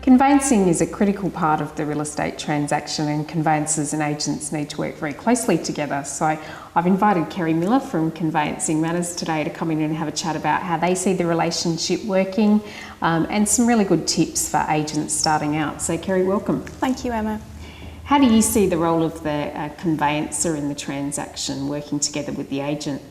Conveyancing is a critical part of the real estate transaction, and conveyancers and agents need to work very closely together. So I've invited Kerry Miller from Conveyancing Matters today to come in and have a chat about how they see the relationship working and some really good tips for agents starting out. So Kerry, welcome. Thank you, Emma. How do you see the role of the conveyancer in the transaction working together with the agent?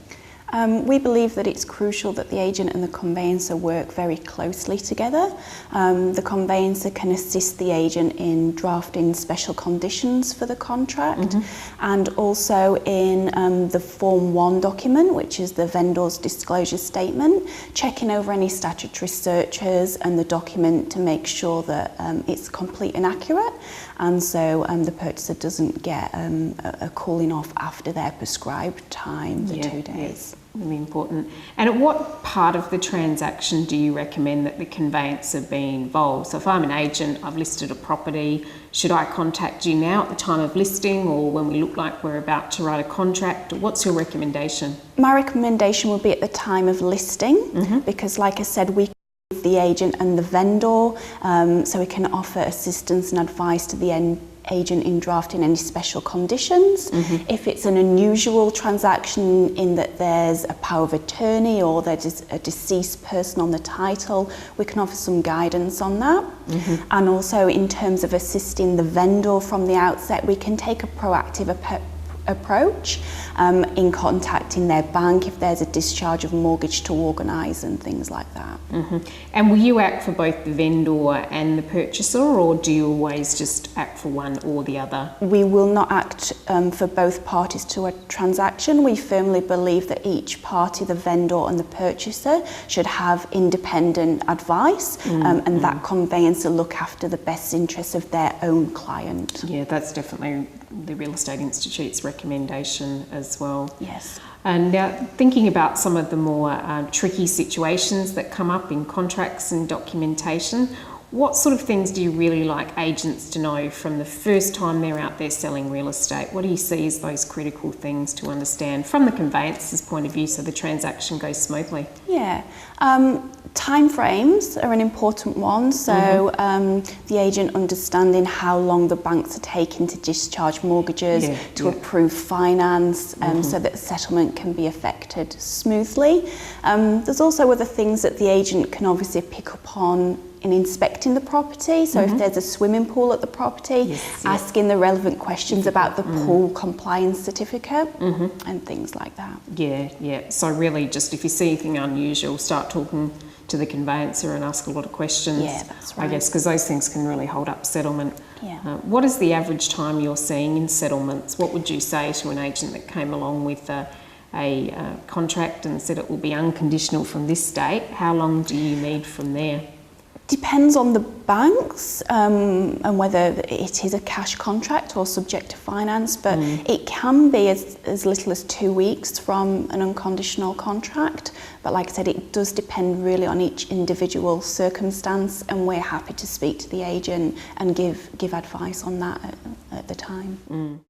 We believe that it's crucial that the agent and the conveyancer work very closely together. The conveyancer can assist the agent in drafting special conditions for the contract and also in the Form 1 document, which is the vendor's disclosure statement, checking over any statutory searches and the document to make sure that it's complete and accurate, and so the purchaser doesn't get a calling off after their prescribed time, the 2 days. Really important. And at what part of the transaction do you recommend that the conveyancer be involved? So if I'm an agent, I've listed a property, should I contact you now at the time of listing or when we look like we're about to write a contract? What's your recommendation? My recommendation would be at the time of listing because, like I said, we with the agent and the vendor, so we can offer assistance and advice to the agent in drafting any special conditions. If it's an unusual transaction in that there's a power of attorney or there's a deceased person on the title, we can offer some guidance on that. And also in terms of assisting the vendor from the outset, we can take a proactive approach in contacting their bank if there's a discharge of mortgage to organise and things like that. And will you act for both the vendor and the purchaser, or do you always just act for one or the other? We will not act for both parties to a transaction. We firmly believe that each party, the vendor and the purchaser, should have independent advice and that conveyancer look after the best interests of their own client. Yeah, that's definitely the Real Estate Institute's recommendation as well. Yes. And now, thinking about some of the more tricky situations that come up in contracts and documentation, what sort of things do you really like agents to know from the first time they're out there selling real estate? What do you see as those critical things to understand from the conveyancer's point of view so the transaction goes smoothly? Yeah. Timeframes are an important one, so the agent understanding how long the banks are taking to discharge mortgages, to approve finance, so that settlement can be effected smoothly. There's also other things that the agent can obviously pick up on in inspecting the property, so if there's a swimming pool at the property, asking the relevant questions about the pool compliance certificate and things like that. Yeah, so really just if you see anything unusual, start talking to the conveyancer and ask a lot of questions. Yeah, that's right. I guess because those things can really hold up settlement. Yeah. What is the average time you're seeing in settlements? What would you say to an agent that came along with a contract and said it will be unconditional from this date? How long do you need from there? Depends on the banks and whether it is a cash contract or subject to finance, but it can be as little as 2 weeks from an unconditional contract. But like I said, it does depend really on each individual circumstance, and we're happy to speak to the agent and give advice on that at the time.